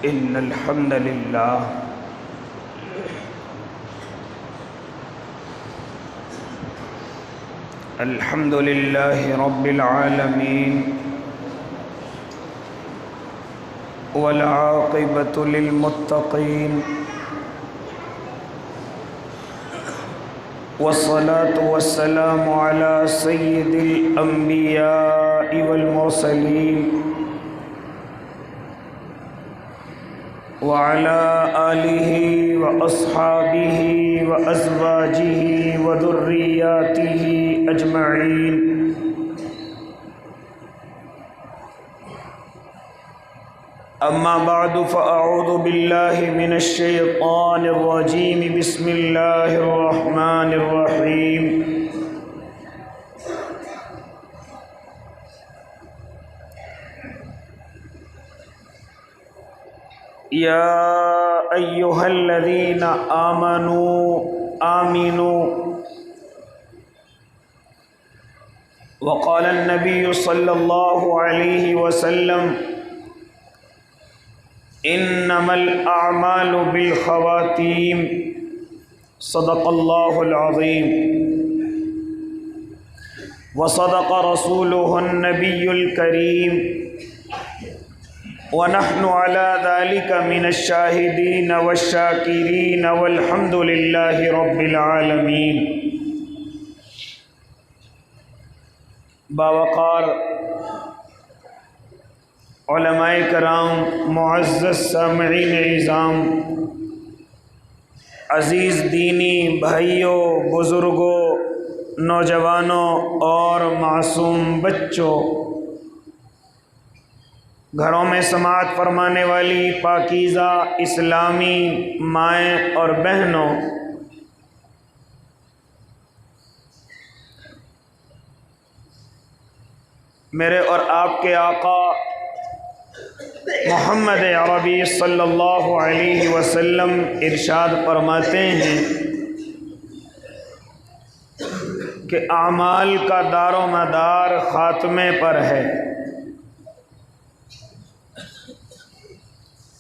إن الحمد لله رب العالمين والعاقبة للمتقين والصلاة والسلام على سيد الأنبياء والمرسلين وعلى آلہ وأصحابہ وأزواجہ وذریاتہ اجمعین۔ اما بعد فاعوذ باللہ من الشیطان الرجیم، بسم اللہ الرحمن الرحیم۔ یا ایہا الذین آمنوا وقال النبی صلی اللہ علیہ وسلم انما الاعمال بالخواتیم، صدق اللہ العظیم وصدق رسولہ النبی الکریم ونحن على ذلك من الشاہدین والشاکرین والحمد للہ رب العالمین۔ باوقار علماء کرام، معزز سامعین اعظام، عزیز دینی بھائیوں، بزرگوں، نوجوانوں اور معصوم بچوں، گھروں میں سماعت فرمانے والی پاکیزہ اسلامی مائیں اور بہنوں، میرے اور آپ کے آقا محمد عربی صلی اللہ علیہ وسلم ارشاد فرماتے ہیں کہ اعمال کا دار و مدار خاتمے پر ہے۔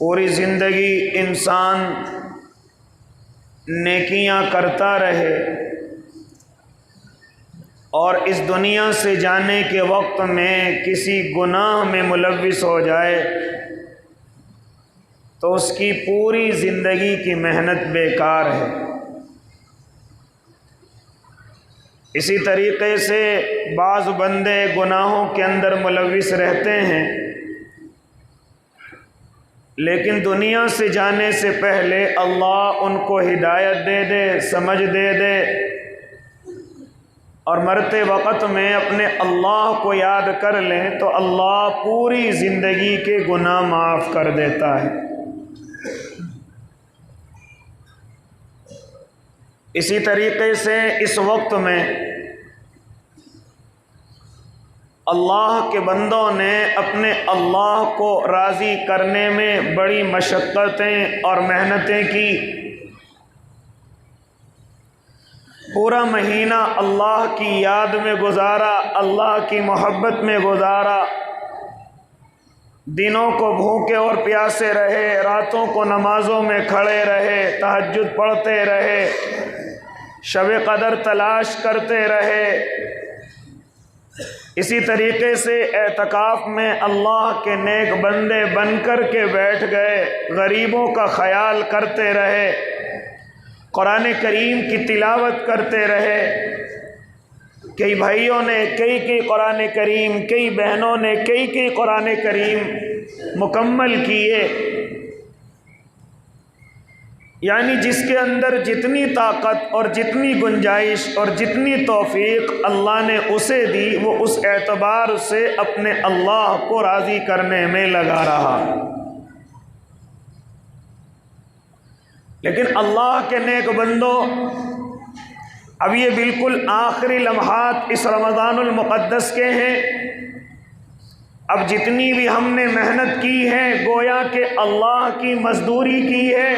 پوری زندگی انسان نیکیاں کرتا رہے اور اس دنیا سے جانے کے وقت میں کسی گناہ میں ملوث ہو جائے تو اس کی پوری زندگی کی محنت بیکار ہے۔ اسی طریقے سے بعض بندے گناہوں کے اندر ملوث رہتے ہیں، لیکن دنیا سے جانے سے پہلے اللہ ان کو ہدایت دے دے، سمجھ دے دے، اور مرتے وقت میں اپنے اللہ کو یاد کر لیں تو اللہ پوری زندگی کے گناہ معاف کر دیتا ہے۔ اسی طریقے سے اس وقت میں اللہ کے بندوں نے اپنے اللہ کو راضی کرنے میں بڑی مشقتیں اور محنتیں کی۔ پورا مہینہ اللہ کی یاد میں گزارا، اللہ کی محبت میں گزارا، دنوں کو بھوکے اور پیاسے رہے، راتوں کو نمازوں میں کھڑے رہے، تہجد پڑھتے رہے، شب قدر تلاش کرتے رہے۔ اسی طریقے سے اعتکاف میں اللہ کے نیک بندے بن کر کے بیٹھ گئے، غریبوں کا خیال کرتے رہے، قرآن کریم کی تلاوت کرتے رہے۔ کئی بھائیوں نے کئی قرآن کریم، کئی بہنوں نے کئی قرآن کریم مکمل کیے۔ یعنی جس کے اندر جتنی طاقت اور جتنی گنجائش اور جتنی توفیق اللہ نے اسے دی، وہ اس اعتبار سے اپنے اللہ کو راضی کرنے میں لگا رہا۔ لیکن اللہ کے نیک بندوں، اب یہ بالکل آخری لمحات اس رمضان المقدس کے ہیں۔ اب جتنی بھی ہم نے محنت کی ہے گویا کہ اللہ کی مزدوری کی ہے،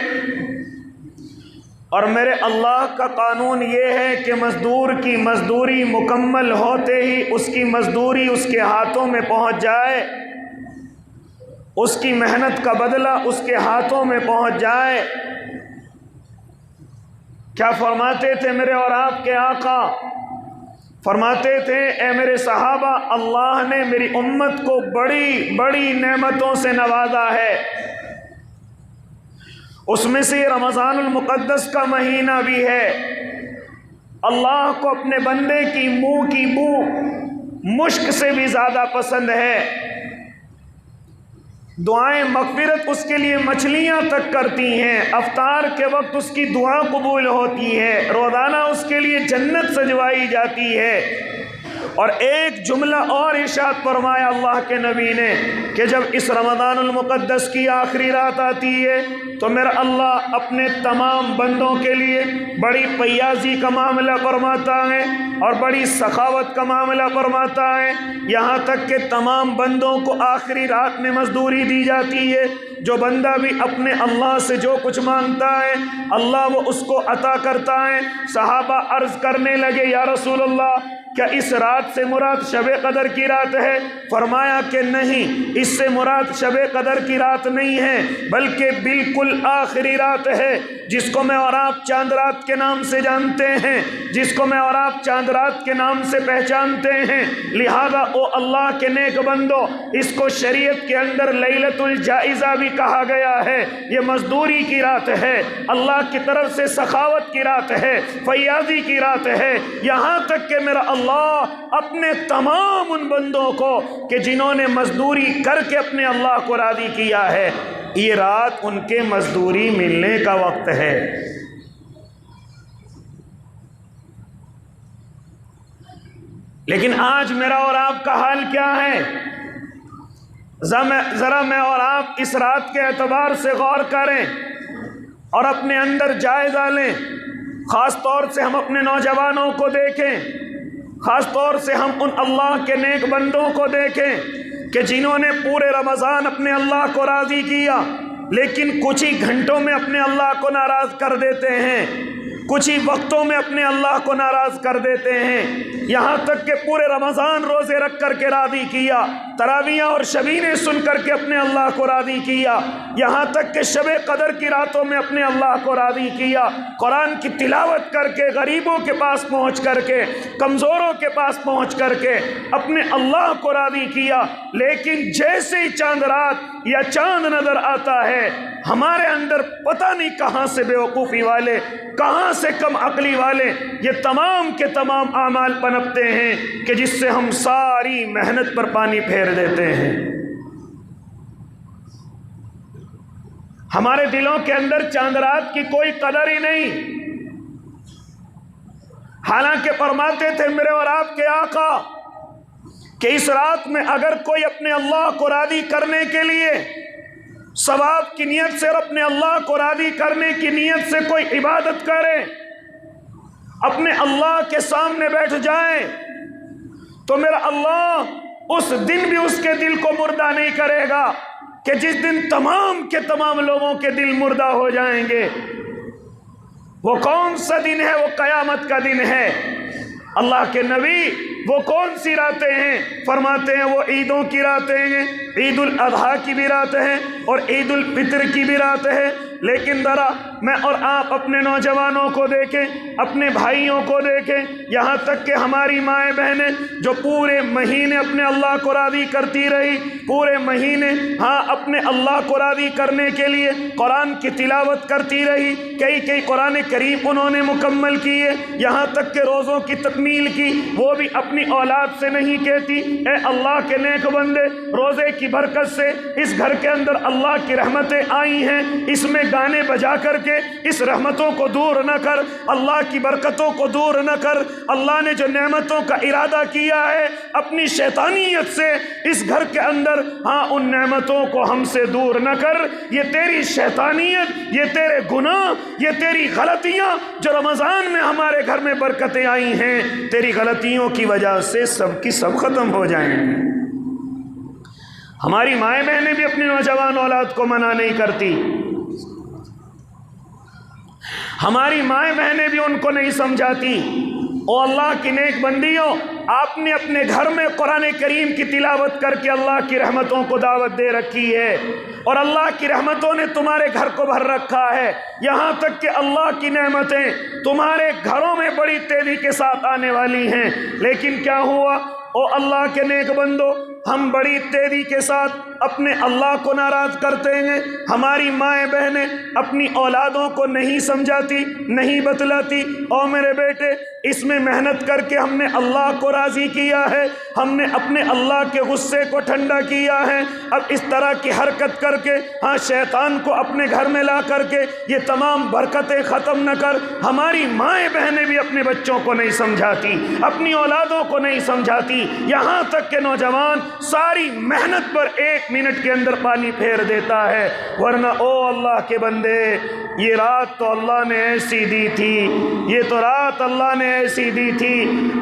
اور میرے اللہ کا قانون یہ ہے کہ مزدور کی مزدوری مکمل ہوتے ہی اس کی مزدوری اس کے ہاتھوں میں پہنچ جائے اس کی محنت کا بدلہ اس کے ہاتھوں میں پہنچ جائے۔ کیا فرماتے تھے میرے اور آپ کے آقا؟ فرماتے تھے اے میرے صحابہ، اللہ نے میری امت کو بڑی بڑی نعمتوں سے نوازا ہے، اس میں سے رمضان المقدس کا مہینہ بھی ہے۔ اللہ کو اپنے بندے کی منہ کی بو مشک سے بھی زیادہ پسند ہے۔ دعائیں مغفرت اس کے لیے مچھلیاں تک کرتی ہیں، افطار کے وقت اس کی دعا قبول ہوتی ہے، روزانہ اس کے لیے جنت سجوائی جاتی ہے۔ اور ایک جملہ اور ارشاد فرمایا اللہ کے نبی نے کہ جب اس رمضان المقدس کی آخری رات آتی ہے تو میرا اللہ اپنے تمام بندوں کے لیے بڑی پیازی کا معاملہ فرماتا ہے اور بڑی سخاوت کا معاملہ فرماتا ہے، یہاں تک کہ تمام بندوں کو آخری رات میں مزدوری دی جاتی ہے۔ جو بندہ بھی اپنے اللہ سے جو کچھ مانگتا ہے اللہ وہ اس کو عطا کرتا ہے۔ صحابہ عرض کرنے لگے یا رسول اللہ کیا اس رات سے مراد شب قدر کی رات ہے؟ فرمایا کہ نہیں، اس سے مراد شب قدر کی رات نہیں ہے بلکہ بالکل آخری رات ہے، جس کو میں اور آپ چاند رات کے نام سے جانتے ہیں، جس کو میں اور آپ چاند رات کے نام سے پہچانتے ہیں۔ لہذا او اللہ کے نیک بندو، اس کو شریعت کے اندر لیلۃ الجائزہ بھی کہا گیا ہے۔ یہ مزدوری کی رات ہے، اللہ کی طرف سے سخاوت کی رات ہے، فیاضی کی رات ہے، یہاں تک کہ میرا اللہ اپنے تمام ان بندوں کو کہ جنہوں نے مزدوری کر کے اپنے اللہ کو راضی کیا ہے، یہ رات ان کے مزدوری ملنے کا وقت ہے۔ لیکن آج میرا اور آپ کا حال کیا ہے؟ ذرا میں اور آپ اس رات کے اعتبار سے غور کریں اور اپنے اندر جائزہ لیں۔ خاص طور سے ہم اپنے نوجوانوں کو دیکھیں، خاص طور سے ہم ان اللہ کے نیک بندوں کو دیکھیں کہ جنہوں نے پورے رمضان اپنے اللہ کو راضی کیا، لیکن کچھ ہی گھنٹوں میں اپنے اللہ کو ناراض کر دیتے ہیں، کچھ ہی وقتوں میں اپنے اللہ کو ناراض کر دیتے ہیں۔ یہاں تک کہ پورے رمضان روزے رکھ کر کے راضی کیا، تراویحیں اور شبینیں سن کر کے اپنے اللہ کو راضی کیا، یہاں تک کہ شب قدر کی راتوں میں اپنے اللہ کو راضی کیا، قرآن کی تلاوت کر کے، غریبوں کے پاس پہنچ کر کے، کمزوروں کے پاس پہنچ کر کے اپنے اللہ کو راضی کیا۔ لیکن جیسے ہی چاند رات یا چاند نظر آتا ہے، ہمارے اندر پتہ نہیں کہاں سے بیوقوفی والے، کہاں سے کم عقلی والے یہ تمام کے تمام اعمال پنپتے ہیں کہ جس سے ہم ساری محنت پر پانی پھیر دیتے ہیں۔ ہمارے دلوں کے اندر چاند رات کی کوئی قدر ہی نہیں، حالانکہ فرماتے تھے میرے اور آپ کے آقا کہ اس رات میں اگر کوئی اپنے اللہ کو راضی کرنے کے لیے ثواب کی نیت سے اور اپنے اللہ کو راضی کرنے کی نیت سے کوئی عبادت کرے، اپنے اللہ کے سامنے بیٹھ جائے، تو میرا اللہ اس دن بھی اس کے دل کو مردہ نہیں کرے گا کہ جس دن تمام کے تمام لوگوں کے دل مردہ ہو جائیں گے۔ وہ کون سا دن ہے؟ وہ قیامت کا دن ہے۔ اللہ کے نبی وہ کون سی راتیں ہیں؟ فرماتے ہیں وہ عیدوں کی راتیں ہیں، عید الاضحیٰ کی بھی رات ہے اور عید الفطر کی بھی رات ہے۔ لیکن ذرا میں اور آپ اپنے نوجوانوں کو دیکھیں، اپنے بھائیوں کو دیکھیں، یہاں تک کہ ہماری مائیں بہنیں جو پورے مہینے اپنے اللہ کو راضی کرتی رہی، پورے مہینے اپنے اللہ کو راضی کرنے کے لیے قرآن کی تلاوت کرتی رہی، کئی قرآن کریم انہوں نے مکمل کیے، یہاں تک کہ روزوں کی تکمیل کی، وہ بھی اپنی اولاد سے نہیں کہتی اے اللہ کے نیک بندے روزے کی برکت سے اس گھر کے اندر اللہ کی رحمتیں آئی ہیں، اس میں گانے بجا کر کے اس رحمتوں کو دور نہ کر، اللہ کی برکتوں کو دور نہ کر، اللہ نے جو نعمتوں کا ارادہ کیا ہے اپنی شیطانیت سے اس گھر کے اندر ان نعمتوں کو ہم سے دور نہ کر۔ یہ تیری شیطانیت، یہ تیرے گناہ، یہ تیری غلطیاں جو رمضان میں ہمارے گھر میں برکتیں آئی ہیں، تیری غلطیوں کی وجہ سے سب کی سب ختم ہو جائیں گی۔ ہماری مائیں بہنیں بھی اپنی نوجوان اولاد کو منع نہیں کرتی، ہماری مائیں بہنیں بھی ان کو نہیں سمجھاتی او اللہ کی نیک بندیوں، آپ نے اپنے گھر میں قرآن کریم کی تلاوت کر کے اللہ کی رحمتوں کو دعوت دے رکھی ہے، اور اللہ کی رحمتوں نے تمہارے گھر کو بھر رکھا ہے، یہاں تک کہ اللہ کی نعمتیں تمہارے گھروں میں بڑی تیزی کے ساتھ آنے والی ہیں۔ لیکن کیا ہوا؟ او اللہ کے نیک بندو، ہم بڑی تیزی کے ساتھ اپنے اللہ کو ناراض کرتے ہیں۔ ہماری مائیں بہنیں اپنی اولادوں کو نہیں سمجھاتی، نہیں بتلاتی، او میرے بیٹے اس میں محنت کر کے ہم نے اللہ کو راضی کیا ہے، ہم نے اپنے اللہ کے غصے کو ٹھنڈا کیا ہے۔ اب اس طرح کی حرکت کر کے شیطان کو اپنے گھر میں لا کر کے یہ تمام برکتیں ختم نہ کر۔ ہماری مائیں بہنیں بھی اپنے بچوں کو نہیں سمجھاتی، اپنی اولادوں کو نہیں سمجھاتی، یہاں تک کہ نوجوان ساری محنت پر 1 منٹ کے اندر پانی پھیر دیتا ہے۔ ورنہ او اللہ کے بندے، یہ رات تو اللہ نے ایسی دی تھی، یہ تو رات اللہ نے ایسی دی تھی،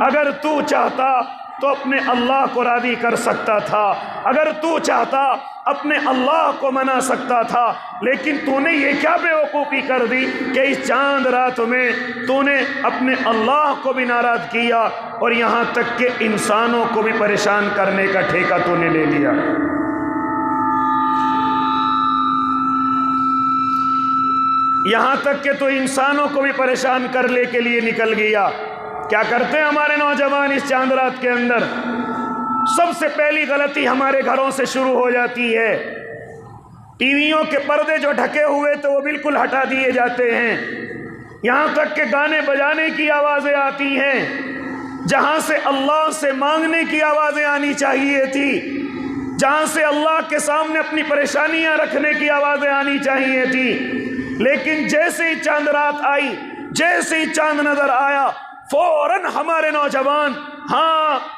اگر تو چاہتا تو اپنے اللہ کو راضی کر سکتا تھا، اگر تو چاہتا اپنے اللہ کو منا سکتا تھا، لیکن تو نے یہ کیا بیوقوفی کر دی کہ اس چاند رات میں تو نے اپنے اللہ کو بھی ناراض کیا، اور یہاں تک کہ انسانوں کو بھی پریشان کرنے کا ٹھیکہ تو نے لے لیا۔ یہاں تک کہ تو انسانوں کو بھی پریشان کرنے کے لیے نکل گیا۔ کیا کرتے ہیں ہمارے نوجوان اس چاند رات کے اندر؟ سب سے پہلی غلطی ہمارے گھروں سے شروع ہو جاتی ہے، ٹی ویوں کے پردے جو ڈھکے ہوئے تو وہ بالکل ہٹا دیے جاتے ہیں، یہاں تک کہ گانے بجانے کی آوازیں آتی ہیں، جہاں سے اللہ سے مانگنے کی آوازیں آنی چاہیے تھی، جہاں سے اللہ کے سامنے اپنی پریشانیاں رکھنے کی آوازیں آنی چاہیے تھی، لیکن جیسے ہی چاند رات آئی، جیسے ہی چاند نظر آیا، فوراً ہمارے نوجوان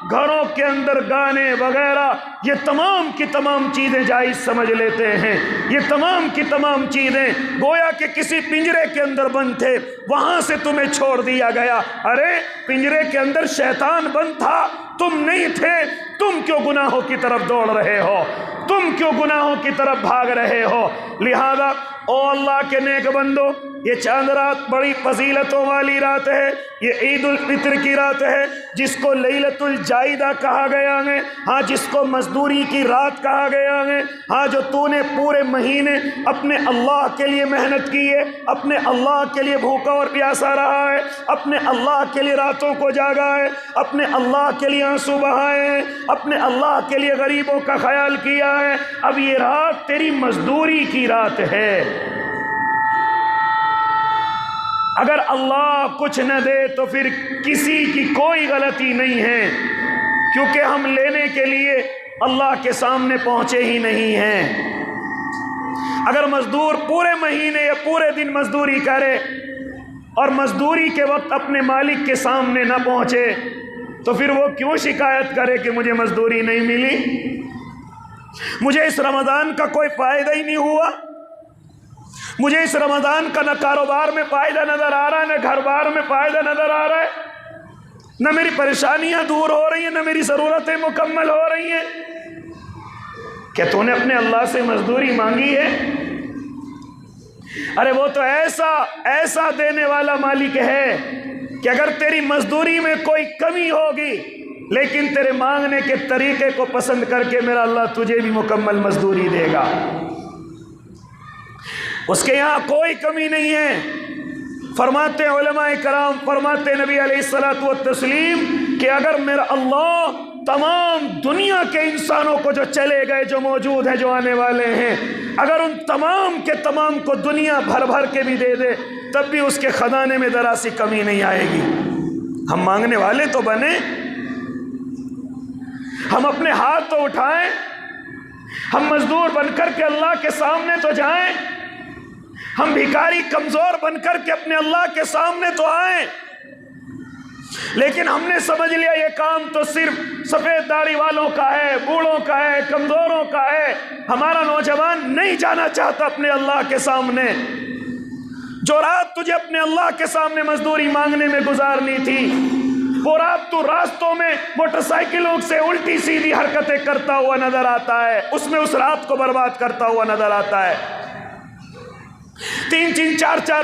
گھروں کے اندر گانے وغیرہ یہ تمام کی تمام چیزیں جائز سمجھ لیتے ہیں۔ یہ تمام کی تمام چیزیں گویا کہ کسی پنجرے کے اندر بند تھے، وہاں سے تمہیں چھوڑ دیا گیا۔ ارے پنجرے کے اندر شیطان بند تھا، تم نہیں تھے، تم کیوں گناہوں کی طرف دوڑ رہے ہو؟ تم کیوں گناہوں کی طرف بھاگ رہے ہو؟ لہذا او اللہ کے نیک بندو، یہ چاند رات بڑی فضیلتوں والی رات ہے، یہ عید الفطر کی رات ہے، جس کو لیلۃ الجائدہ کہا گیا ہے، جس کو مزدوری کی رات کہا گیا ہے۔ جو تو نے پورے مہینے اپنے اللہ کے لیے محنت کی ہے، اپنے اللہ کے لیے بھوکا اور پیاسا رہا ہے، اپنے اللہ کے لیے راتوں کو جاگا ہے، اپنے اللہ کے لیے آنسو بہائے ہیں، اپنے اللہ کے لیے غریبوں کا خیال کیا ہے، اب یہ رات تیری مزدوری کی رات ہے۔ اگر اللہ کچھ نہ دے تو پھر کسی کی کوئی غلطی نہیں ہے، کیونکہ ہم لینے کے لیے اللہ کے سامنے پہنچے ہی نہیں ہیں۔ اگر مزدور پورے مہینے یا پورے دن مزدوری کرے اور مزدوری کے وقت اپنے مالک کے سامنے نہ پہنچے تو پھر وہ کیوں شکایت کرے کہ مجھے مزدوری نہیں ملی، مجھے اس رمضان کا کوئی فائدہ ہی نہیں ہوا، مجھے اس رمضان کا نہ کاروبار میں فائدہ نظر آ رہا ہے، نہ گھر بار میں فائدہ نظر آ رہا ہے، نہ میری پریشانیاں دور ہو رہی ہیں، نہ میری ضرورتیں مکمل ہو رہی ہیں۔ کیا تو نے اپنے اللہ سے مزدوری مانگی ہے؟ ارے وہ تو ایسا دینے والا مالک ہے کہ اگر تیری مزدوری میں کوئی کمی ہوگی لیکن تیرے مانگنے کے طریقے کو پسند کر کے میرا اللہ تجھے بھی مکمل مزدوری دے گا۔ اس کے یہاں کوئی کمی نہیں ہے۔ فرماتے علماء کرام، فرماتے نبی علیہ الصلوۃ والتسلیم کہ اگر میرا اللہ تمام دنیا کے انسانوں کو جو چلے گئے، جو موجود ہیں، جو آنے والے ہیں، اگر ان تمام کے تمام کو دنیا بھر بھر کے بھی دے دے تب بھی اس کے خزانے میں ذرا سی کمی نہیں آئے گی۔ ہم مانگنے والے تو بنے، ہم اپنے ہاتھ تو اٹھائیں، ہم مزدور بن کر کے اللہ کے سامنے تو جائیں، ہم بھکاری کمزور بن کر کے اپنے اللہ کے سامنے تو آئیں، لیکن ہم نے سمجھ لیا یہ کام تو صرف سفید داڑھی والوں کا ہے، بوڑھوں کا ہے، کمزوروں کا ہے۔ ہمارا نوجوان نہیں جانا چاہتا اپنے اللہ کے سامنے۔ جو رات تجھے اپنے اللہ کے سامنے مزدوری مانگنے میں گزارنی تھی، وہ رات تو راستوں میں موٹر سائیکلوں سے الٹی سیدھی حرکتیں کرتا ہوا نظر آتا ہے، اس میں اس رات کو برباد کرتا ہوا نظر آتا ہے۔ 3-3, 4-4,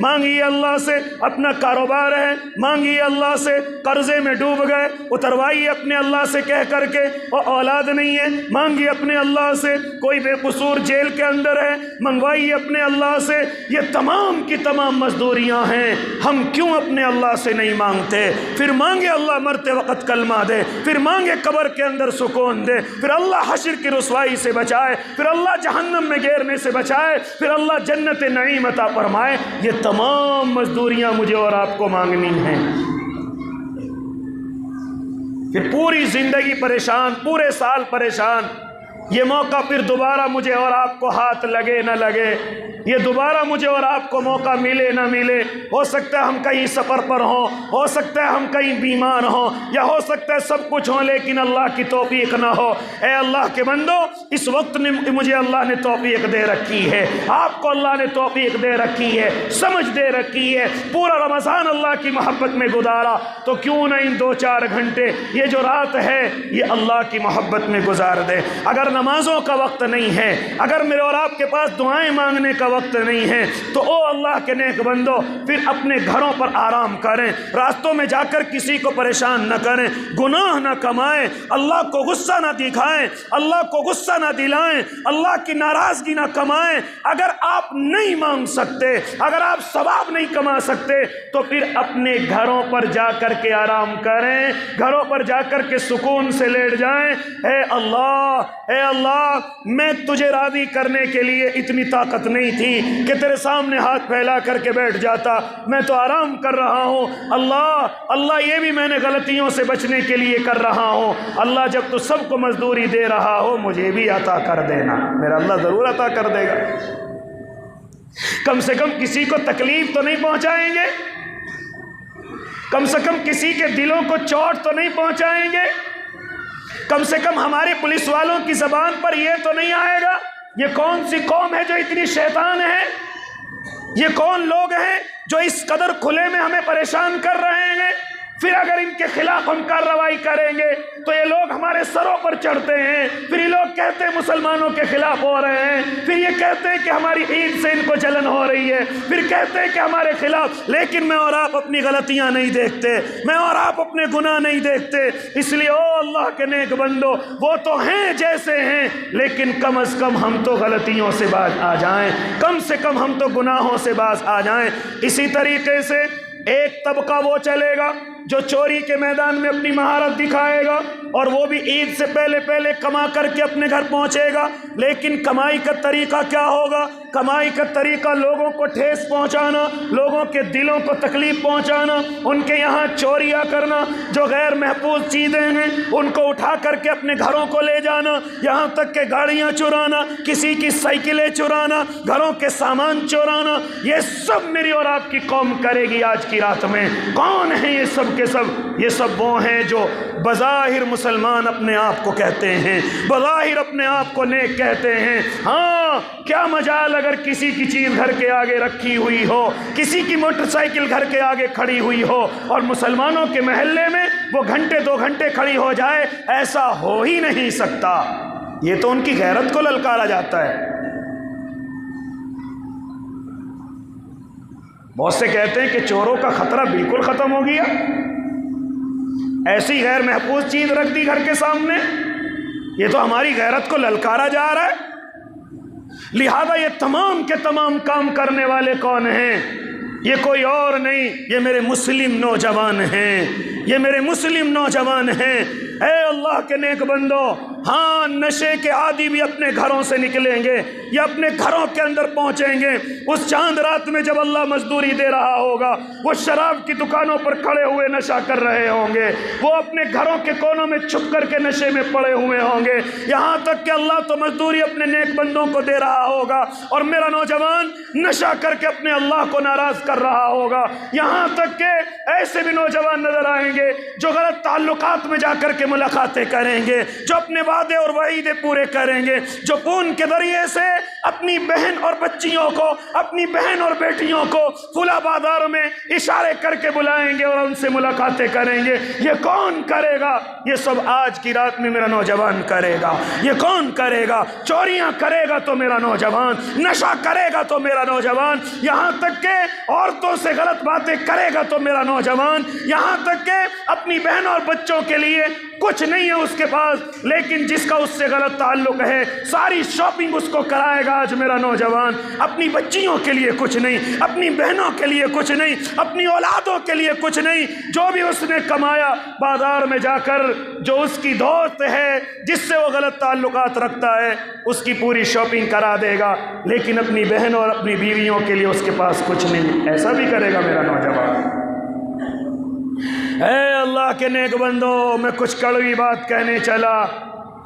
مانگیے اللہ سے اپنا کاروبار ہے، مانگیے اللہ سے قرضے میں ڈوب گئے، اتروائیے اپنے اللہ سے کہہ کر کے، اور اولاد نہیں ہے مانگیے اپنے اللہ سے، کوئی بے قصور جیل کے اندر ہے منگوائیے اپنے اللہ سے۔ یہ تمام کی تمام مزدوریاں ہیں، ہم کیوں اپنے اللہ سے نہیں مانگتے؟ پھر مانگے اللہ مرتے وقت کلمہ دے، پھر مانگے قبر کے اندر سکون دے، پھر اللہ حشر کی رسوائی سے بچائے، پھر اللہ جہنم میں گھیرنے سے بچائے، پھر اللہ جنت نعیم عطا فرمائے۔ یہ تمام مزدوریاں مجھے اور آپ کو مانگنی ہیں۔ پھر پوری زندگی پریشان، پورے سال پریشان، یہ موقع پھر دوبارہ مجھے اور آپ کو ہاتھ لگے نہ لگے، یہ دوبارہ مجھے اور آپ کو موقع ملے نہ ملے۔ ہو سکتا ہے ہم کہیں سفر پر ہوں، ہو سکتا ہے ہم کہیں بیمار ہوں، یا ہو سکتا ہے سب کچھ ہوں لیکن اللہ کی توفیق نہ ہو۔ اے اللہ کے بندو، اس وقت مجھے اللہ نے توفیق دے رکھی ہے، آپ کو اللہ نے توفیق دے رکھی ہے، سمجھ دے رکھی ہے، پورا رمضان اللہ کی محبت میں گزارا، تو کیوں نہ ان 2-4 گھنٹے یہ جو رات ہے یہ اللہ کی محبت میں گزار دے۔ اگر نمازوں کا وقت نہیں ہے، اگر میرے اور آپ کے پاس دعائیں مانگنے کا وقت نہیں ہے، تو او اللہ کے نیک بندو، پھر اپنے گھروں پر آرام کریں، راستوں میں جا کر کسی کو پریشان نہ کریں، گناہ نہ کمائیں، اللہ کو غصہ نہ دکھائیں، اللہ کو غصہ نہ دلائیں، اللہ کی ناراضگی نہ کمائیں۔ اگر آپ نہیں مانگ سکتے، اگر آپ ثواب نہیں کما سکتے، تو پھر اپنے گھروں پر جا کر کے آرام کریں، گھروں پر جا کر کے سکون سے لیٹ جائیں۔ اے اللہ، میں تجھے راضی کرنے کے لیے اتنی طاقت نہیں تھی کہ تیرے سامنے ہاتھ پھیلا کر کے بیٹھ جاتا، میں تو آرام کر رہا ہوں۔ اللہ یہ بھی میں نے غلطیوں سے بچنے کے لیے کر رہا ہوں۔ اللہ جب تو سب کو مزدوری دے رہا ہو، مجھے بھی عطا کر دینا۔ میرا اللہ ضرور عطا کر دے گا۔ کم سے کم کسی کو تکلیف تو نہیں پہنچائیں گے، کم سے کم کسی کے دلوں کو چوٹ تو نہیں پہنچائیں گے، کم سے کم ہمارے پولیس والوں کی زبان پر یہ تو نہیں آئے گا یہ کون سی قوم ہے جو اتنی شیطان ہے، یہ کون لوگ ہیں جو اس قدر کھلے میں ہمیں پریشان کر رہے ہیں۔ پھر اگر ان کے خلاف ہم کارروائی کریں گے تو یہ لوگ ہمارے سروں پر چڑھتے ہیں، پھر یہ لوگ کہتے ہیں مسلمانوں کے خلاف ہو رہے ہیں، پھر یہ کہتے ہیں کہ ہماری عید سے ان کو جلن ہو رہی ہے، پھر کہتے ہیں کہ ہمارے خلاف۔ لیکن میں اور آپ اپنی غلطیاں نہیں دیکھتے، میں اور آپ اپنے گناہ نہیں دیکھتے، اس لیے او اللہ کے نیک بندو، وہ تو ہیں جیسے ہیں، لیکن کم از کم ہم تو غلطیوں سے باز آ جائیں، کم سے کم ہم تو گناہوں سے باز آ جائیں۔ اسی طریقے سے ایک طبقہ وہ چلے گا جو چوری کے میدان میں اپنی مہارت دکھائے گا، اور وہ بھی عید سے پہلے کما کر کے اپنے گھر پہنچے گا۔ لیکن کمائی کا طریقہ کیا ہوگا؟ کمائی کا طریقہ لوگوں کو ٹھیس پہنچانا، لوگوں کے دلوں کو تکلیف پہنچانا، ان کے یہاں چوریاں کرنا، جو غیر محفوظ چیزیں ہیں ان کو اٹھا کر کے اپنے گھروں کو لے جانا، یہاں تک کہ گاڑیاں چرانا، کسی کی سائیکلیں چرانا، گھروں کے سامان چورانا، یہ سب میری اور آپ کی قوم کرے گی آج کی رات میں۔ کون ہیں یہ سب کے سب؟ یہ سب وہ ہیں جو بظاہر مسلمان اپنے آپ کو کہتے ہیں، بظاہر اپنے آپ کو نیک کہتے ہیں۔ ہاں، کیا مجال اگر کسی کی چیز گھر کے آگے رکھی ہوئی ہو، کسی کی موٹر سائیکل گھر کے آگے کھڑی ہوئی ہو، اور مسلمانوں کے محلے میں وہ گھنٹے 2 گھنٹے کھڑی ہو جائے، ایسا ہو ہی نہیں سکتا۔ یہ تو ان کی غیرت کو للکارا جاتا ہے۔ بہت سے کہتے ہیں کہ چوروں کا خطرہ بالکل ختم ہو گیا، ایسی غیر محفوظ چیز رکھ دی گھر کے سامنے، یہ تو ہماری غیرت کو للکارا جا رہا ہے۔ لہذا یہ تمام کے تمام کام کرنے والے کون ہیں؟ یہ کوئی اور نہیں، یہ میرے مسلم نوجوان ہیں، یہ میرے مسلم نوجوان ہیں۔ اے اللہ کے نیک بندو، ہاں، نشے کے عادی بھی اپنے گھروں سے نکلیں گے، یا اپنے گھروں کے اندر پہنچیں گے۔ اس چاند رات میں جب اللہ مزدوری دے رہا ہوگا، وہ شراب کی دکانوں پر کھڑے ہوئے نشہ کر رہے ہوں گے، وہ اپنے گھروں کے کونوں میں چھپ کر کے نشے میں پڑے ہوئے ہوں گے، یہاں تک کہ اللہ تو مزدوری اپنے نیک بندوں کو دے رہا ہوگا، اور میرا نوجوان نشہ کر کے اپنے اللہ کو ناراض کر رہا ہوگا۔ یہاں تک کہ ایسے بھی نوجوان نظر آئیں گے جو غلط تعلقات میں جا کر کے ملاقاتیں کریں گے، جو اپنے وعدے اور وعیدے پورے کریں گے، جو فون کے ذریعے سے اپنی بہن اور بچیوں کو، اپنی بہن اور بیٹیوں کو فلاں بازار میں اشارے کر کے بلائیں گے اور ان سے ملاقاتیں کریں گے، یہ کون کرے گا؟ یہ سب آج کی رات میں میرا نوجوان کرے گا۔ یہ کون کرے گا؟ چوریاں کرے گا تو میرا نوجوان، نشہ کرے گا تو میرا نوجوان، یہاں تک کہ عورتوں سے غلط باتیں کرے گا تو میرا نوجوان، یہاں تک کہ اپنی بہنوں اور بچوں کے لیے کچھ نہیں ہے اس کے پاس، لیکن جس کا اس سے غلط تعلق ہے ساری شاپنگ اس کو کرائے گا آج میرا نوجوان۔ اپنی بچیوں کے لیے کچھ نہیں، اپنی بہنوں کے لیے کچھ نہیں، اپنی اولادوں کے لیے کچھ نہیں، جو بھی اس نے کمایا بازار میں جا کر جو اس کی دوست ہے جس سے وہ غلط تعلقات رکھتا ہے اس کی پوری شاپنگ کرا دے گا، لیکن اپنی بہنوں اور اپنی بیویوں کے لیے اس کے پاس کچھ نہیں۔ ایسا بھی کرے گا میرا نوجوان؟ اے اللہ کے نیک بندو، میں کچھ کڑوی بات کہنے چلا،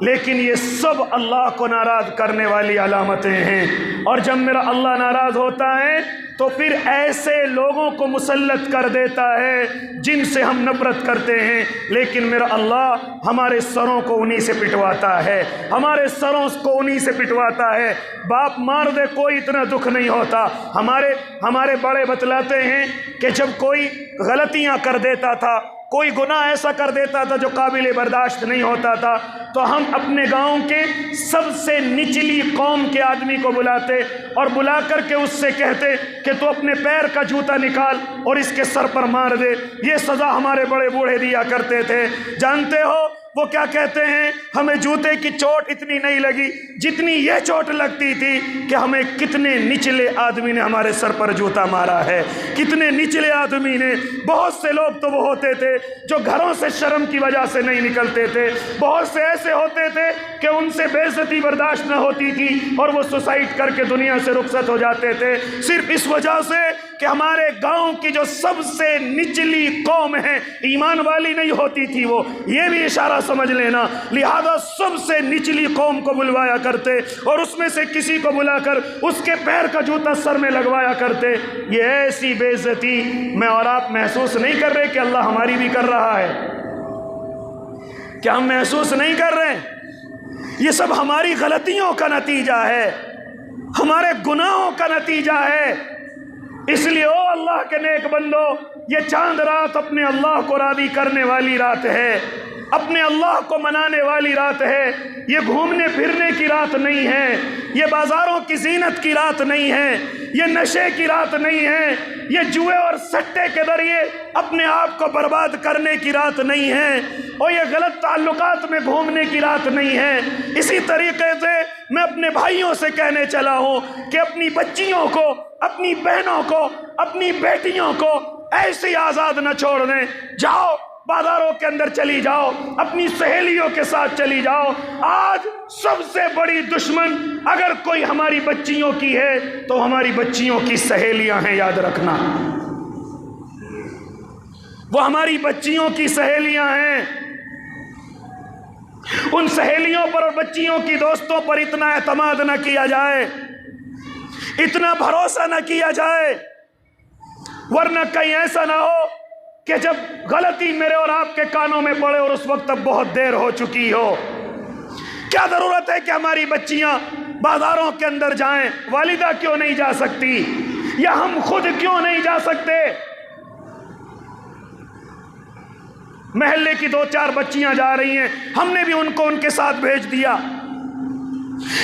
لیکن یہ سب اللہ کو ناراض کرنے والی علامتیں ہیں، اور جب میرا اللہ ناراض ہوتا ہے تو پھر ایسے لوگوں کو مسلط کر دیتا ہے جن سے ہم نفرت کرتے ہیں، لیکن میرا اللہ ہمارے سروں کو انہی سے پٹواتا ہے، ہمارے سروں کو انہی سے پٹواتا ہے۔ باپ مار دے کوئی اتنا دکھ نہیں ہوتا۔ ہمارے بڑے بتلاتے ہیں کہ جب کوئی غلطیاں کر دیتا تھا، کوئی گناہ ایسا کر دیتا تھا جو قابل برداشت نہیں ہوتا تھا، تو ہم اپنے گاؤں کے سب سے نچلی قوم کے آدمی کو بلاتے اور بلا کر کے اس سے کہتے کہ تو اپنے پیر کا جوتا نکال اور اس کے سر پر مار دے۔ یہ سزا ہمارے بڑے بوڑھے دیا کرتے تھے۔ جانتے ہو وہ کیا کہتے ہیں؟ ہمیں جوتے کی چوٹ اتنی نہیں لگی جتنی یہ چوٹ لگتی تھی کہ ہمیں کتنے نچلے آدمی نے ہمارے سر پر جوتا مارا ہے، کتنے نچلے آدمی نے۔ بہت سے لوگ تو وہ ہوتے تھے جو گھروں سے شرم کی وجہ سے نہیں نکلتے تھے، بہت سے ایسے ہوتے تھے کہ ان سے بے عزتی برداشت نہ ہوتی تھی اور وہ سوسائڈ کر کے دنیا سے رخصت ہو جاتے تھے، صرف اس وجہ سے کہ ہمارے گاؤں کی جو سب سے نچلی قوم ہے ایمان والی نہیں ہوتی تھی۔ وہ یہ بھی اشارہ سمجھ لینا، لہذا سب سے نچلی قوم کو بلوایا کرتے اور اس میں سے کسی کو بلا کر اس کے پیر کا جوتا سر میں لگوایا کرتے۔ یہ ایسی بے عزتی میں اور آپ محسوس نہیں کر رہے کہ اللہ ہماری بھی کر رہا ہے؟ کیا ہم محسوس نہیں کر رہے؟ یہ سب ہماری غلطیوں کا نتیجہ ہے، ہمارے گناہوں کا نتیجہ ہے۔ اس لیے او اللہ کے نیک بندو، یہ چاند رات اپنے اللہ کو راضی کرنے والی رات ہے، اپنے اللہ کو منانے والی رات ہے۔ یہ گھومنے پھرنے کی رات نہیں ہے، یہ بازاروں کی زینت کی رات نہیں ہے، یہ نشے کی رات نہیں ہے، یہ جوئے اور سٹے کے ذریعے اپنے آپ کو برباد کرنے کی رات نہیں ہے، اور یہ غلط تعلقات میں گھومنے کی رات نہیں ہے۔ اسی طریقے سے میں اپنے بھائیوں سے کہنے چلا ہوں کہ اپنی بچیوں کو، اپنی بہنوں کو، اپنی بیٹیوں کو ایسی آزاد نہ چھوڑ دیں۔ جاؤ بازاروں کے اندر چلی جاؤ، اپنی سہیلیوں کے ساتھ چلی جاؤ۔ آج سب سے بڑی دشمن اگر کوئی ہماری بچیوں کی ہے تو ہماری بچیوں کی سہیلیاں ہیں، یاد رکھنا، وہ ہماری بچیوں کی سہیلیاں ہیں۔ ان سہیلیوں پر اور بچیوں کی دوستوں پر اتنا اعتماد نہ کیا جائے، اتنا بھروسہ نہ کیا جائے، ورنہ کہیں ایسا نہ ہو کہ جب غلطی میرے اور آپ کے کانوں میں پڑے اور اس وقت تک بہت دیر ہو چکی ہو۔ کیا ضرورت ہے کہ ہماری بچیاں بازاروں کے اندر جائیں؟ والدہ کیوں نہیں جا سکتی؟ یا ہم خود کیوں نہیں جا سکتے؟ محلے کی 2-4 بچیاں جا رہی ہیں، ہم نے بھی ان کو ان کے ساتھ بھیج دیا۔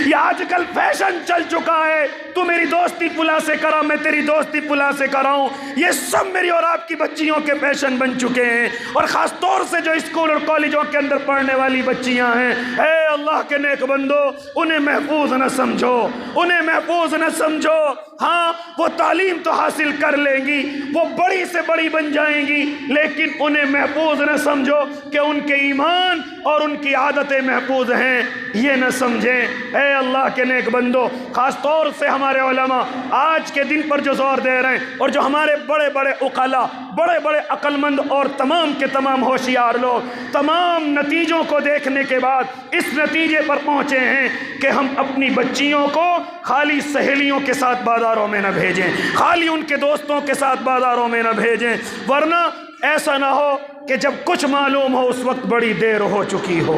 یہ آج کل فیشن چل چکا ہے، تو میری دوستی فلاں سے کرا، میں تیری دوستی فلاں سے کراؤں، یہ سب میری اور آپ کی بچیوں کے فیشن بن چکے ہیں۔ اور خاص طور سے جو اسکول اور کالجوں کے اندر پڑھنے والی بچیاں ہیں، اے اللہ کے نیک بندو، انہیں محفوظ نہ سمجھو، انہیں محفوظ نہ سمجھو۔ ہاں وہ تعلیم تو حاصل کر لیں گی، وہ بڑی سے بڑی بن جائیں گی، لیکن انہیں محفوظ نہ سمجھو کہ ان کے ایمان اور ان کی عادتیں محفوظ ہیں، یہ نہ سمجھیں۔ اے اللہ کے نیک بندو، خاص طور سے ہمارے علماء آج کے دن پر جو زور دے رہے ہیں، اور جو ہمارے بڑے بڑے عقلاء، بڑے بڑے عقل مند اور تمام کے تمام ہوشیار لوگ تمام نتیجوں کو دیکھنے کے بعد اس نتیجے پر پہنچے ہیں کہ ہم اپنی بچیوں کو خالی سہیلیوں کے ساتھ بازاروں میں نہ بھیجیں، خالی ان کے دوستوں کے ساتھ بازاروں میں نہ بھیجیں، ورنہ ایسا نہ ہو کہ جب کچھ معلوم ہو اس وقت بڑی دیر ہو چکی ہو۔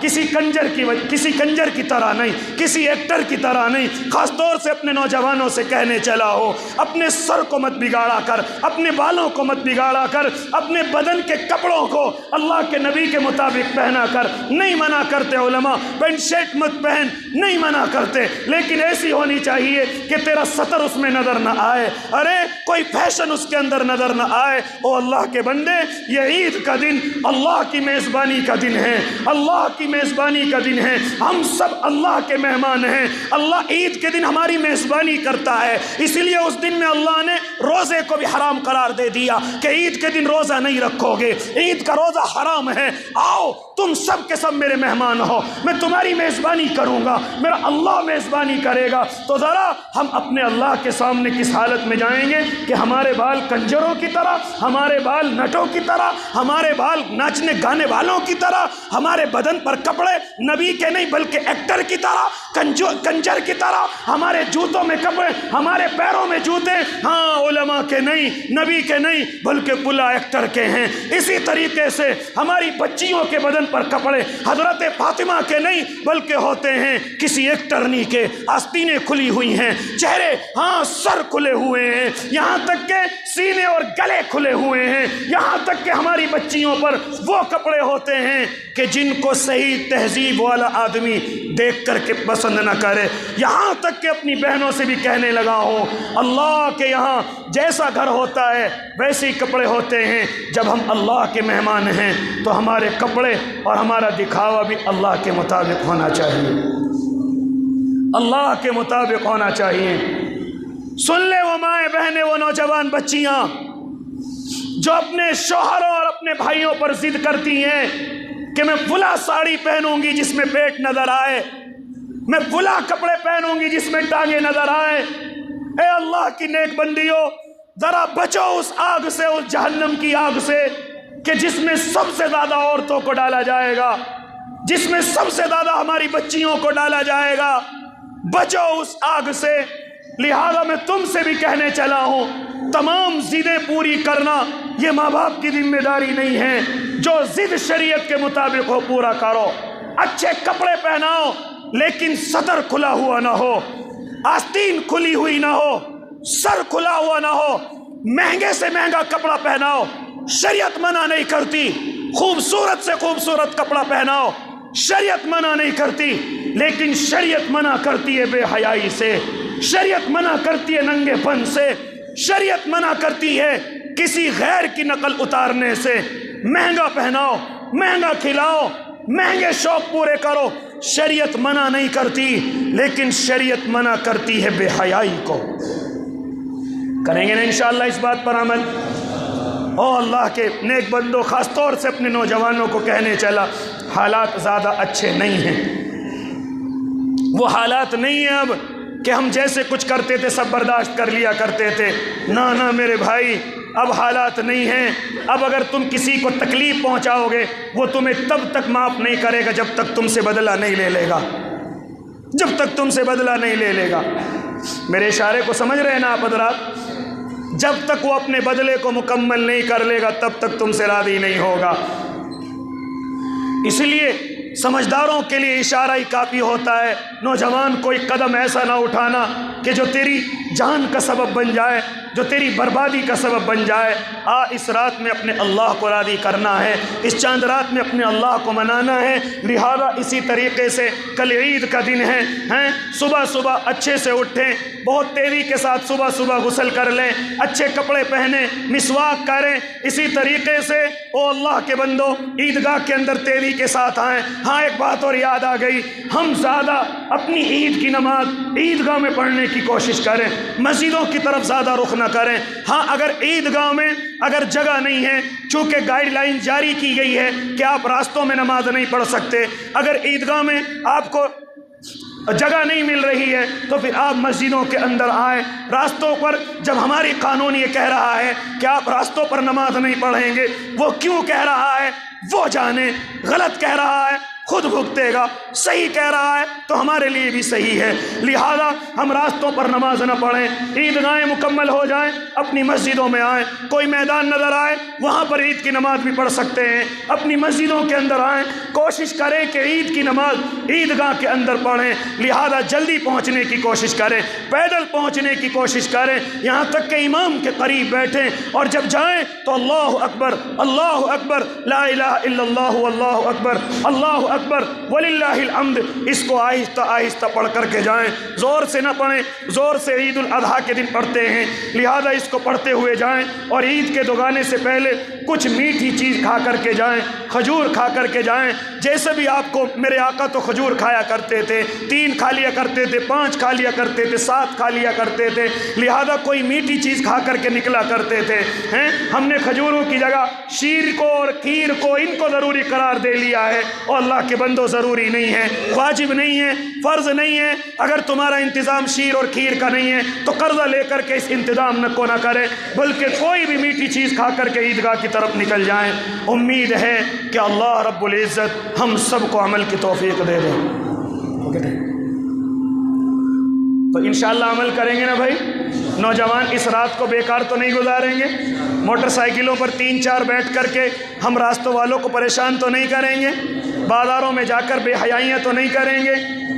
کسی کنجر کی طرح نہیں، کسی ایکٹر کی طرح نہیں، خاص طور سے اپنے نوجوانوں سے کہنے چلا ہو، اپنے سر کو مت بگاڑا کر، اپنے بالوں کو مت بگاڑا کر، اپنے بدن کے کپڑوں کو اللہ کے نبی کے مطابق پہنا کر۔ نہیں منع کرتے علماء، پینٹ شرٹ مت پہن، نہیں منع کرتے، لیکن ایسی ہونی چاہیے کہ تیرا سطر اس میں نظر نہ آئے، ارے کوئی فیشن اس کے اندر نظر نہ آئے۔ او اللہ کے بندے، یہ عید کا دن اللہ کی میزبانی کا دن ہے، اللہ کی میزبانی کا دن ہے، ہم سب اللہ کے مہمان ہیں۔ اللہ عید کے دن ہماری میزبانی کرتا ہے، اسی لیے اس دن میں اللہ نے روزے کو بھی حرام قرار دے دیا کہ عید کے دن روزہ نہیں رکھو گے، عید کا روزہ حرام ہے، آؤ تم سب کے سب میرے مہمان ہو، میں تمہاری میزبانی کروں گا، میرا اللہ میزبانی کرے گا۔ تو ذرا ہم اپنے اللہ کے سامنے کس حالت میں جائیں گے کہ ہمارے بال کنجروں کی طرح، ہمارے بال نٹوں کی طرح، ہمارے بال ناچنے گانے والوں کی طرح، ہمارے بدن پر کپڑے نبی کے نہیں بلکہ ایکٹر کی طرح، کنجر کی طرح، ہمارے جوتوں میں کپڑے، ہمارے پیروں میں جوتے ہاں علماء کے نہیں، نبی کے نہیں بلکہ بلا ایکٹر کے ہیں۔ اسی طریقے سے ہماری بچیوں کے بدن پر کپڑے حضرت فاطمہ کے نہیں بلکہ ہوتے ہیں کسی ایکٹرنی کے، آستینیں کھلی ہوئی ہیں، چہرے ہاں سر کھلے ہوئے ہیں، یہاں تک کہ سینے اور گلے کھلے ہوئے ہیں، یہاں تک کہ ہماری بچیوں پر وہ کپڑے ہوتے ہیں کہ جن کو صحیح تہذیب والا آدمی دیکھ کر کے پسند نہ کرے۔ یہاں تک کہ اپنی بہنوں سے بھی کہنے لگا ہوں، اللہ کے یہاں جیسا گھر ہوتا ہے ویسے ہی کپڑے ہوتے ہیں، جب ہم اللہ کے مہمان ہیں تو ہمارے کپڑے اور ہمارا دکھاوا بھی اللہ کے مطابق ہونا چاہیے، اللہ کے مطابق ہونا چاہیے۔ سن لے وہ مائیں بہنیں، وہ نوجوان بچیاں جو اپنے شوہروں اور اپنے بھائیوں پر ضد کرتی ہیں کہ میں ولا ساڑی پہنوں گی جس میں پیٹ نظر آئے، میں ولا کپڑے پہنوں گی جس میں ٹانگیں نظر آئے۔ اے اللہ کی نیک بندیوں، ذرا بچو اس آگ سے، اس جہنم کی آگ سے کہ جس میں سب سے زیادہ عورتوں کو ڈالا جائے گا، جس میں سب سے زیادہ ہماری بچیوں کو ڈالا جائے گا۔ بچو اس آگ سے۔ لہذا میں تم سے بھی کہنے چلا ہوں، تمام ضدیں پوری کرنا یہ ماں باپ کی ذمہ داری نہیں ہے، جو ضد شریعت کے مطابق ہو پورا کرو، اچھے کپڑے پہناؤ لیکن سطر کھلا ہوا نہ ہو، آستین کھلی ہوئی نہ ہو، سر کھلا ہوا نہ ہو، مہنگے سے مہنگا کپڑا پہناؤ، شریعت منع نہیں کرتی، خوبصورت سے خوبصورت کپڑا پہناؤ، شریعت منع نہیں کرتی، لیکن شریعت منع کرتی ہے بے حیائی سے، شریعت منع کرتی ہے ننگے پن سے، شریعت منع کرتی ہے کسی غیر کی نقل اتارنے سے۔ مہنگا پہناؤ، مہنگا کھلاؤ، مہنگے شوق پورے کرو، شریعت منع نہیں کرتی، لیکن شریعت منع کرتی ہے بے حیائی کو۔ کریں گے نا انشاءاللہ اس بات پر عمل؟ او اللہ کے نیک بندوں، خاص طور سے اپنے نوجوانوں کو کہنے چلا، حالات زیادہ اچھے نہیں ہیں، وہ حالات نہیں ہیں اب کہ ہم جیسے کچھ کرتے تھے سب برداشت کر لیا کرتے تھے، نہ میرے بھائی، اب حالات نہیں ہیں۔ اب اگر تم کسی کو تکلیف پہنچاؤ گے وہ تمہیں تب تک معاف نہیں کرے گا جب تک تم سے بدلہ نہیں لے لے گا، جب تک تم سے بدلہ نہیں لے لے گا۔ میرے اشارے کو سمجھ رہے ہیں نا آپ حضرات؟ جب تک وہ اپنے بدلے کو مکمل نہیں کر لے گا تب تک تم سے راضی نہیں ہوگا۔ اس لیے سمجھداروں کے لیے اشارہ ہی کافی ہوتا ہے، نوجوان کوئی قدم ایسا نہ اٹھانا کہ جو تیری جان کا سبب بن جائے، جو تیری بربادی کا سبب بن جائے۔ اس رات میں اپنے اللہ کو راضی کرنا ہے، اس چاند رات میں اپنے اللہ کو منانا ہے۔ لہذا اسی طریقے سے کل عید کا دن ہے، صبح صبح اچھے سے اٹھیں، بہت تیزی کے ساتھ صبح صبح غسل کر لیں، اچھے کپڑے پہنیں، مسواک کریں۔ اسی طریقے سے او اللہ کے بندو، عیدگاہ کے اندر تیزی کے ساتھ آئیں۔ ہاں ایک بات اور یاد آ گئی، ہم زیادہ اپنی عید کی نماز عیدگاہ میں پڑھنے کی کوشش کریں، مسجدوں کی طرف زیادہ رخ نہ کریں۔ ہاں اگر عیدگاہ میں اگر جگہ نہیں ہے، چونکہ گائیڈ لائن جاری کی گئی ہے کہ آپ راستوں میں نماز نہیں پڑھ سکتے، اگر عیدگاہ میں آپ کو جگہ نہیں مل رہی ہے تو پھر آپ مسجدوں کے اندر آئیں۔ راستوں پر جب ہماری قانون یہ کہہ رہا ہے کہ آپ راستوں پر نماز نہیں پڑھیں گے، وہ کیوں کہہ رہا ہے وہ جانیں، غلط کہہ رہا ہے خود بھگتے گا۔ صحیح کہہ رہا ہے تو ہمارے لیے بھی صحیح ہے، لہذا ہم راستوں پر نماز نہ پڑھیں، عیدگاہیں مکمل ہو جائیں، اپنی مسجدوں میں آئیں، کوئی میدان نظر آئے وہاں پر عید کی نماز بھی پڑھ سکتے ہیں، اپنی مسجدوں کے اندر آئیں، کوشش کریں کہ عید کی نماز عیدگاہ کے اندر پڑھیں، لہذا جلدی پہنچنے کی کوشش کریں، پیدل پہنچنے کی کوشش کریں، یہاں تک کہ امام کے قریب بیٹھیں، اور جب جائیں تو اللہ اکبر لا الہ الا اللہ واللہ اکبر اللہ اکبر وللہ الحمد، اس کو آہستہ آہستہ پڑھ کر کے جائیں، زور سے نہ پڑھیں، زور سے عید الاضحیٰ کے دن پڑھتے ہیں، لہذا اس کو پڑھتے ہوئے جائیں، اور عید کے دگانے سے پہلے کچھ میٹھی چیز کھا کر کے جائیں، کھجور کھا کر کے جائیں، جیسے بھی آپ کو میرے آقا تو کھجور کھایا کرتے تھے، 3 کھا لیا کرتے تھے، 5 کھا لیا کرتے تھے، 7 کھا لیا کرتے تھے، لہذا کوئی میٹھی چیز کھا کر کے نکلا کرتے تھے، ہم نے کھجوروں کی جگہ شیر کو اور کھیر کو ان کو ضروری قرار دے لیا ہے، اور اللہ کے بندوں ضروری نہیں ہے، واجب نہیں ہے، فرض نہیں ہے، اگر تمہارا انتظام شیر اور کھیر کا نہیں ہے تو قرضہ لے کر کے اس انتظام کو نہ کریں، بلکہ کوئی بھی میٹھی چیز کھا کر کے عیدگاہ کی طرف نکل جائیں۔ امید ہے کہ اللہ رب العزت ہم سب کو عمل کی توفیق دے دے، تو انشاءاللہ عمل کریں گے نا بھائی؟ نوجوان اس رات کو بیکار تو نہیں گزاریں گے، موٹر سائیکلوں پر 3-4 بیٹھ کر کے ہم راستوں والوں کو پریشان تو نہیں کریں گے، بازاروں میں جا کر بے حیائیاں تو نہیں کریں گے،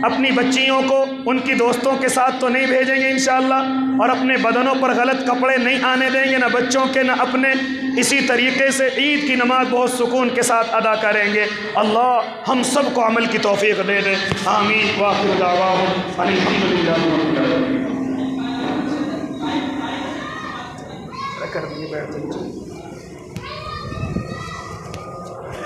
اپنی بچیوں کو ان کی دوستوں کے ساتھ تو نہیں بھیجیں گے انشاءاللہ، اور اپنے بدنوں پر غلط کپڑے نہیں آنے دیں گے، نہ بچوں کے نہ اپنے، اسی طریقے سے عید کی نماز بہت سکون کے ساتھ ادا کریں گے۔ اللہ ہم سب کو عمل کی توفیق دے دے، آمین، وآخر دعواہم ان الحمدللہ رب العالمین۔ کر دیے بیٹھ جائیے۔